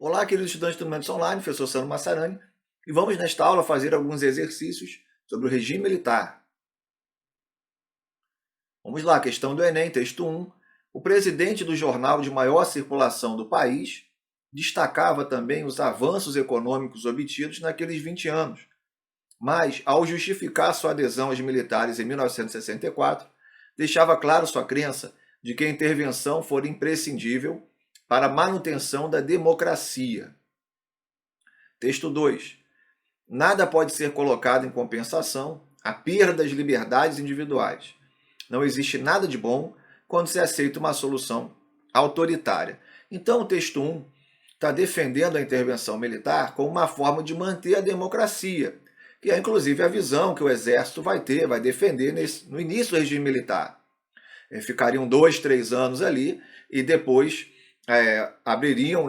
Olá, queridos estudantes do Momentos Online, professor Sandro Massarani, e vamos nesta aula fazer alguns exercícios sobre o regime militar. Vamos lá, questão do Enem, texto 1. O presidente do jornal de maior circulação do país destacava também os avanços econômicos obtidos naqueles 20 anos, mas, ao justificar sua adesão aos militares em 1964, deixava claro sua crença de que a intervenção fora imprescindível para a manutenção da democracia. Texto 2. Nada pode ser colocado em compensação à perda das liberdades individuais. Não existe nada de bom quando se aceita uma solução autoritária. Então, o texto 1 está defendendo a intervenção militar como uma forma de manter a democracia, que é inclusive a visão que o Exército vai defender no início do regime militar. Ficariam 2, 3 anos ali e depois abririam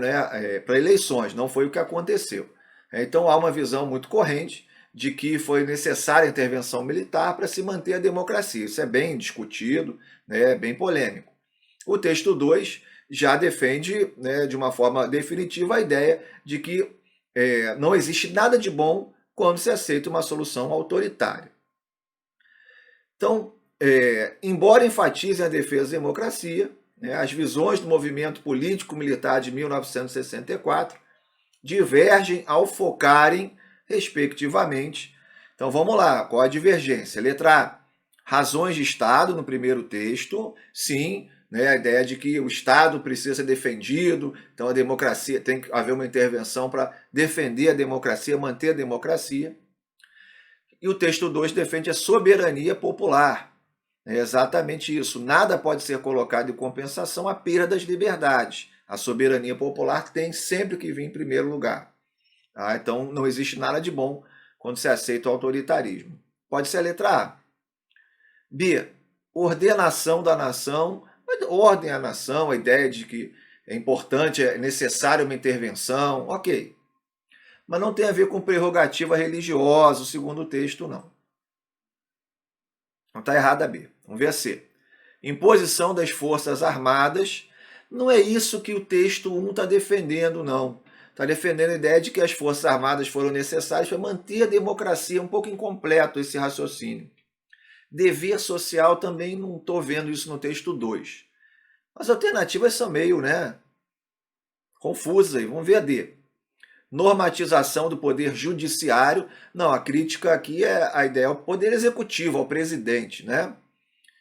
para eleições. Não foi o que aconteceu. Então há uma visão muito corrente de que foi necessária a intervenção militar para se manter a democracia. Isso é bem discutido, bem polêmico. O texto 2 já defende de uma forma definitiva a ideia de que não existe nada de bom quando se aceita uma solução autoritária. Então, embora enfatizem a defesa da democracia, as visões do movimento político-militar de 1964 divergem ao focarem, respectivamente. Então vamos lá, qual a divergência? Letra A, razões de Estado no primeiro texto, sim, a ideia de que o Estado precisa ser defendido, então a democracia, tem que haver uma intervenção para defender a democracia, manter a democracia. E o texto 2 defende a soberania popular. É exatamente isso. Nada pode ser colocado em compensação à perda das liberdades. A soberania popular tem sempre que vir em primeiro lugar. Então, não existe nada de bom quando se aceita o autoritarismo. Pode ser a letra A. B. Ordenação da nação. Ordem à nação, a ideia de que é importante, é necessária uma intervenção. Ok. Mas não tem a ver com prerrogativa religiosa, o segundo texto, não. Não está errada a B. Vamos ver a C. Imposição das Forças Armadas. Não é isso que o texto 1 está defendendo, não. Está defendendo a ideia de que as Forças Armadas foram necessárias para manter a democracia. Um pouco incompleto esse raciocínio. Dever social também não estou vendo isso no texto 2. As alternativas são meio, confusas aí. Vamos ver a D. Normatização do poder judiciário. Não, a crítica aqui é a ideia ao poder executivo, ao presidente,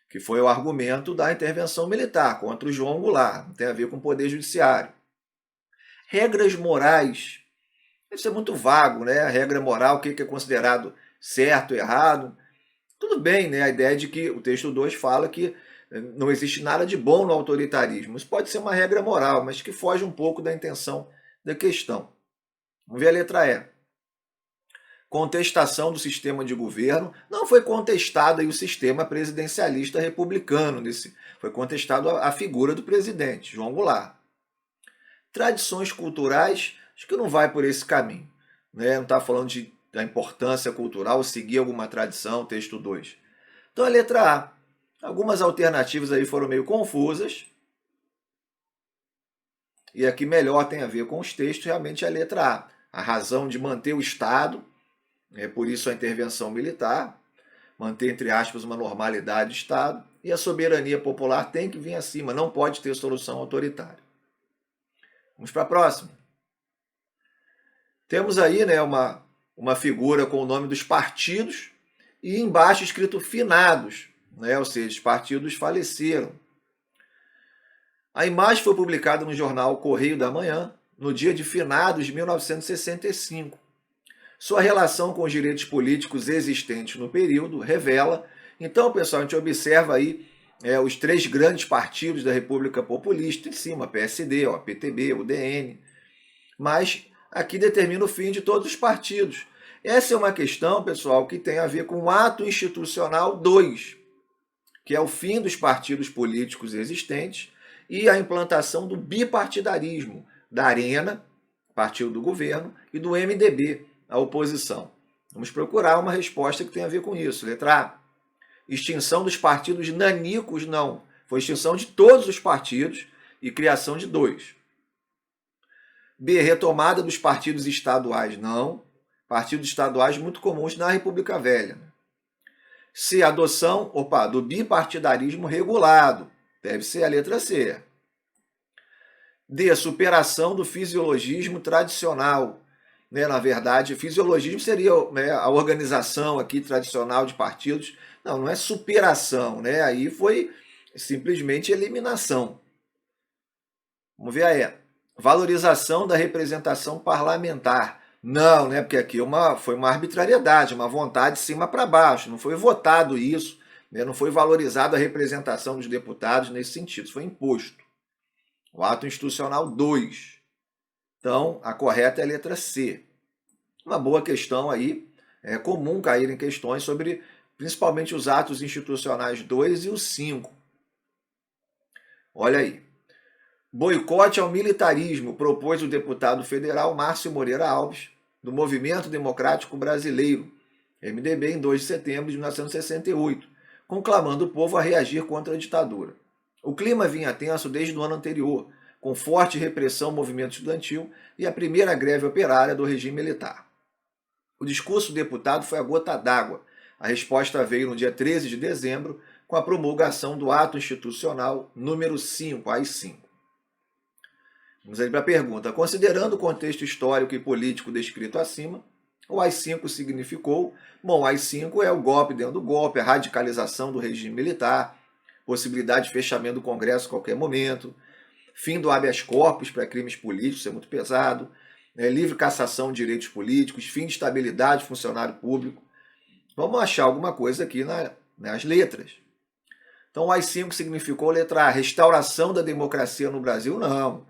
que foi o argumento da intervenção militar contra o João Goulart. Não tem a ver com o poder judiciário. Regras morais. Isso é muito vago, A regra moral, o que é considerado certo, errado. Tudo bem, a ideia de que o texto 2 fala que não existe nada de bom no autoritarismo. Isso pode ser uma regra moral, mas que foge um pouco da intenção da questão. Vamos ver a letra E. Contestação do sistema de governo. Não foi contestado aí o sistema presidencialista republicano. Foi contestado a figura do presidente, João Goulart. Tradições culturais, acho que não vai por esse caminho. Não está falando da importância cultural, seguir alguma tradição, texto 2. Então a letra A. Algumas alternativas aí foram meio confusas. E aqui melhor tem a ver com os textos, realmente é a letra A. A razão de manter o Estado, por isso a intervenção militar, manter, entre aspas, uma normalidade do Estado, e a soberania popular tem que vir acima, não pode ter solução autoritária. Vamos para a próxima. Temos aí uma figura com o nome dos partidos e embaixo escrito finados, ou seja, os partidos faleceram. A imagem foi publicada no jornal Correio da Manhã, no dia de finados de 1965. Sua relação com os direitos políticos existentes no período revela. Então, pessoal, a gente observa aí os 3 grandes partidos da República Populista em cima, PSD, PTB, UDN. Mas aqui determina o fim de todos os partidos. Essa é uma questão, pessoal, que tem a ver com o ato institucional 2, que é o fim dos partidos políticos existentes e a implantação do bipartidarismo, da Arena, partido do governo, e do MDB, a oposição. Vamos procurar uma resposta que tem a ver com isso. Letra A. Extinção dos partidos nanicos, não. Foi extinção de todos os partidos e criação de 2. B, retomada dos partidos estaduais. Não. Partidos estaduais muito comuns na República Velha. C, adoção, do bipartidarismo regulado. Deve ser a letra C. D, superação do fisiologismo tradicional. Na verdade, fisiologismo seria a organização aqui tradicional de partidos. Não, não é superação, aí foi simplesmente eliminação. Vamos ver aí. Valorização da representação parlamentar. Não, porque aqui foi uma arbitrariedade, uma vontade de cima para baixo. Não foi votado isso, não foi valorizada a representação dos deputados nesse sentido. Foi imposto. O ato institucional 2. Então, a correta é a letra C. Uma boa questão aí. É comum cair em questões sobre, principalmente, os atos institucionais 2 e o 5. Olha aí. Boicote ao militarismo, propôs o deputado federal Márcio Moreira Alves, do Movimento Democrático Brasileiro, MDB, em 2 de setembro de 1968, conclamando o povo a reagir contra a ditadura. O clima vinha tenso desde o ano anterior, com forte repressão ao movimento estudantil e a primeira greve operária do regime militar. O discurso do deputado foi a gota d'água. A resposta veio no dia 13 de dezembro, com a promulgação do ato institucional número 5, AI-5. Vamos aí para a pergunta. Considerando o contexto histórico e político descrito acima, o AI-5 significou... Bom, o AI-5 é o golpe dentro do golpe, a radicalização do regime militar, possibilidade de fechamento do Congresso a qualquer momento, fim do habeas corpus para crimes políticos, isso é muito pesado, livre cassação de direitos políticos, fim de estabilidade de funcionário público. Vamos achar alguma coisa aqui nas letras. Então, o AI-5 significou, letra A, restauração da democracia no Brasil? Não.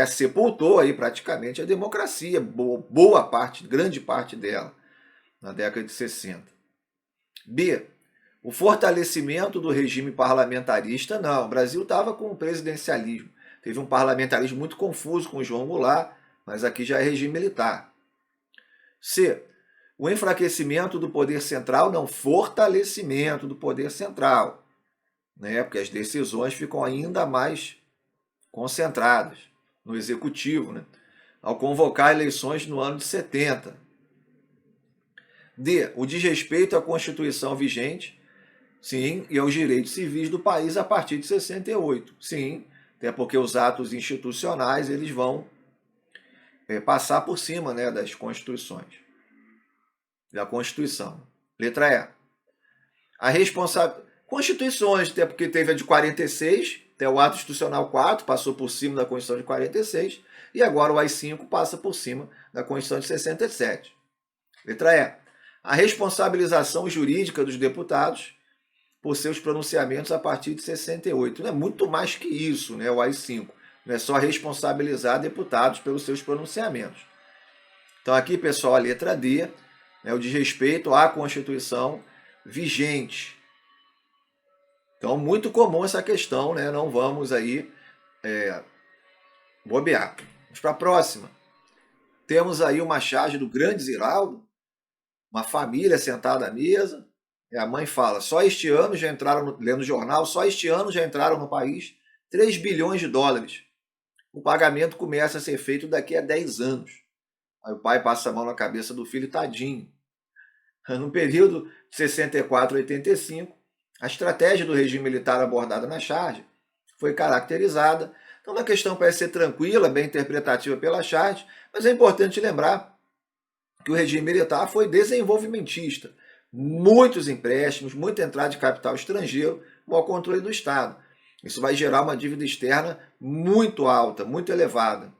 Sepultou aí praticamente a democracia, boa parte, grande parte dela, na década de 60. B, o fortalecimento do regime parlamentarista? Não, o Brasil estava com o presidencialismo. Teve um parlamentarismo muito confuso com o João Goulart, mas aqui já é regime militar. C, o enfraquecimento do poder central? Não, fortalecimento do poder central, porque as decisões ficam ainda mais concentradas no executivo, ao convocar eleições no ano de 70. D, o desrespeito à Constituição vigente, sim, e aos direitos civis do país a partir de 68, sim, até porque os atos institucionais eles vão passar por cima das constituições, da Constituição. Letra E, a responsabilidade... Constituições, até porque teve a de 46, até o ato institucional 4 passou por cima da Constituição de 46, e agora o AI-5 passa por cima da Constituição de 67. Letra E, a responsabilização jurídica dos deputados por seus pronunciamentos a partir de 68. Não é muito mais que isso, o AI-5. Não é só responsabilizar deputados pelos seus pronunciamentos. Então aqui, pessoal, a letra D, o desrespeito à Constituição vigente. Então, muito comum essa questão, não vamos aí bobear. Vamos para a próxima. Temos aí uma charge do grande Ziraldo, uma família sentada à mesa, e a mãe fala, só este ano já entraram, lendo o jornal, só este ano já entraram no país 3 bilhões de dólares. O pagamento começa a ser feito daqui a 10 anos. Aí o pai passa a mão na cabeça do filho, tadinho. No período de 64 a 85, a estratégia do regime militar abordada na charge foi caracterizada. Então, uma questão parece ser tranquila, bem interpretativa pela charge, mas é importante lembrar que o regime militar foi desenvolvimentista. Muitos empréstimos, muita entrada de capital estrangeiro, mau controle do Estado. Isso vai gerar uma dívida externa muito alta, muito elevada.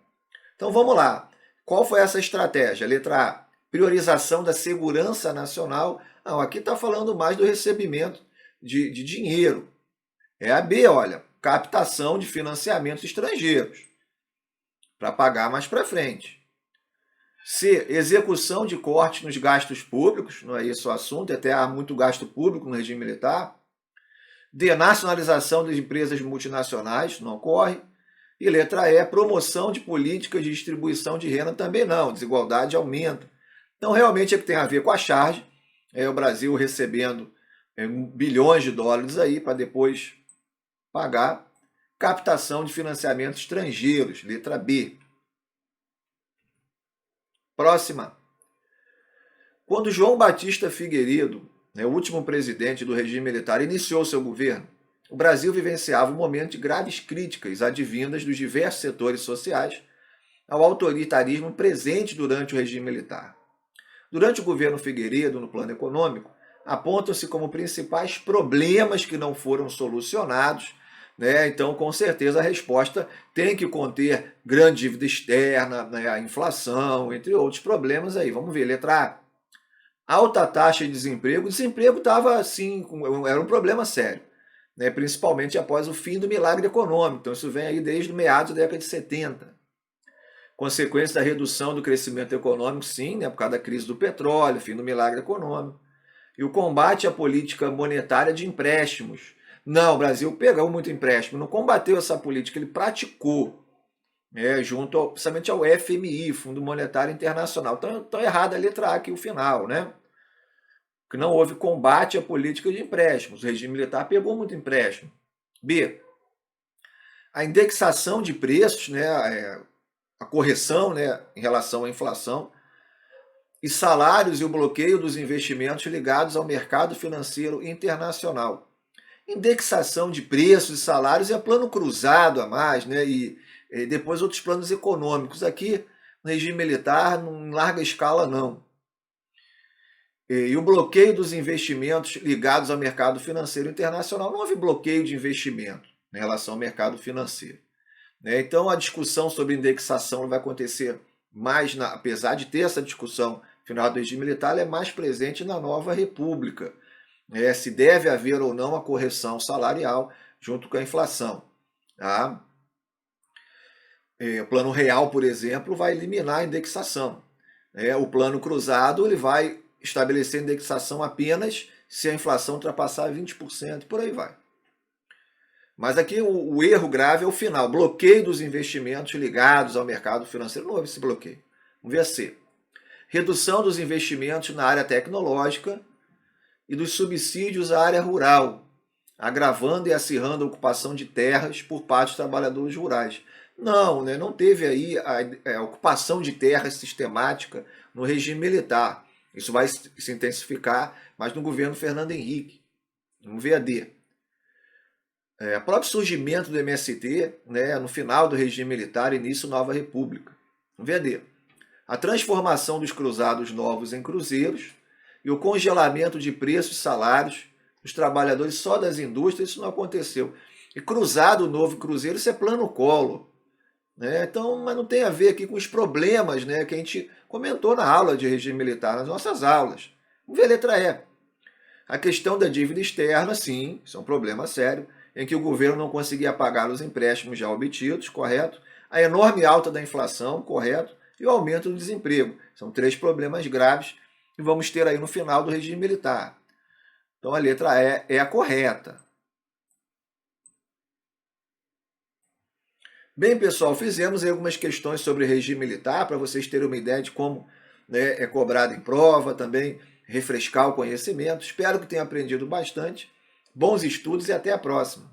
Então, vamos lá. Qual foi essa estratégia? Letra A, priorização da segurança nacional. Não, aqui está falando mais do recebimento de dinheiro. É a B, olha, captação de financiamentos estrangeiros para pagar mais para frente. C, execução de cortes nos gastos públicos, não é esse o assunto, até há muito gasto público no regime militar. D, nacionalização das empresas multinacionais, não ocorre. E letra E, promoção de políticas de distribuição de renda, também não, desigualdade aumenta. Então, realmente, é que tem a ver com a charge, o Brasil recebendo bilhões de dólares aí para depois pagar captação de financiamentos estrangeiros, letra B. Próxima. Quando João Batista Figueiredo, o último presidente do regime militar, iniciou seu governo, o Brasil vivenciava um momento de graves críticas advindas dos diversos setores sociais ao autoritarismo presente durante o regime militar. Durante o governo Figueiredo, no plano econômico, apontam-se como principais problemas que não foram solucionados, né? Então, com certeza, a resposta tem que conter grande dívida externa, né? A inflação, entre outros problemas aí. Vamos ver, letra A. Alta taxa de desemprego. O desemprego estava, assim, era um problema sério, né? Principalmente após o fim do milagre econômico. Então, isso vem aí desde meados da década de 70. Consequência da redução do crescimento econômico, sim, né? Por causa da crise do petróleo, fim do milagre econômico. E o combate à política monetária de empréstimos. Não, o Brasil pegou muito empréstimo, não combateu essa política, ele praticou, junto principalmente ao FMI, Fundo Monetário Internacional. Então errada a letra A aqui, o final, né? Que não houve combate à política de empréstimos. O regime militar pegou muito empréstimo. B. A indexação de preços, né? A correção, né, em relação à inflação, e salários e o bloqueio dos investimentos ligados ao mercado financeiro internacional. Indexação de preços e salários é plano cruzado a mais, né? E depois outros planos econômicos. Aqui, no regime militar, em larga escala, não. E o bloqueio dos investimentos ligados ao mercado financeiro internacional. Não houve bloqueio de investimento em relação ao mercado financeiro. Então, a discussão sobre indexação vai acontecer mais, apesar de ter essa discussão no final do regime militar, ela é mais presente na nova república. Se deve haver ou não a correção salarial junto com a inflação. Tá? O plano real, por exemplo, vai eliminar a indexação. O plano cruzado ele vai estabelecer indexação apenas se a inflação ultrapassar 20%, por aí vai. Mas aqui o erro grave é o final, bloqueio dos investimentos ligados ao mercado financeiro. Não houve esse bloqueio. Vamos ver a C. Redução dos investimentos na área tecnológica e dos subsídios à área rural, agravando e acirrando a ocupação de terras por parte dos trabalhadores rurais. Não, né? Não teve aí a ocupação de terras sistemática no regime militar. Isso vai se intensificar, mas no governo Fernando Henrique. Vamos ver a D. O próprio surgimento do MST, né, no final do regime militar, início da Nova República. Vamos ver a D. A transformação dos cruzados novos em cruzeiros e o congelamento de preços e salários dos trabalhadores só das indústrias, isso não aconteceu. E cruzado novo cruzeiro, isso é plano Collor. Né? Então, mas não tem a ver aqui com os problemas, né, que a gente comentou na aula de regime militar, nas nossas aulas. Vamos ver a letra E. A questão da dívida externa, sim, isso é um problema sério, em que o governo não conseguia pagar os empréstimos já obtidos, correto? A enorme alta da inflação, correto? E o aumento do desemprego. São 3 problemas graves que vamos ter aí no final do regime militar. Então a letra E é a correta. Bem, pessoal, fizemos aí algumas questões sobre regime militar para vocês terem uma ideia de como, né, é cobrado em prova, também refrescar o conhecimento. Espero que tenham aprendido bastante. Bons estudos e até a próxima.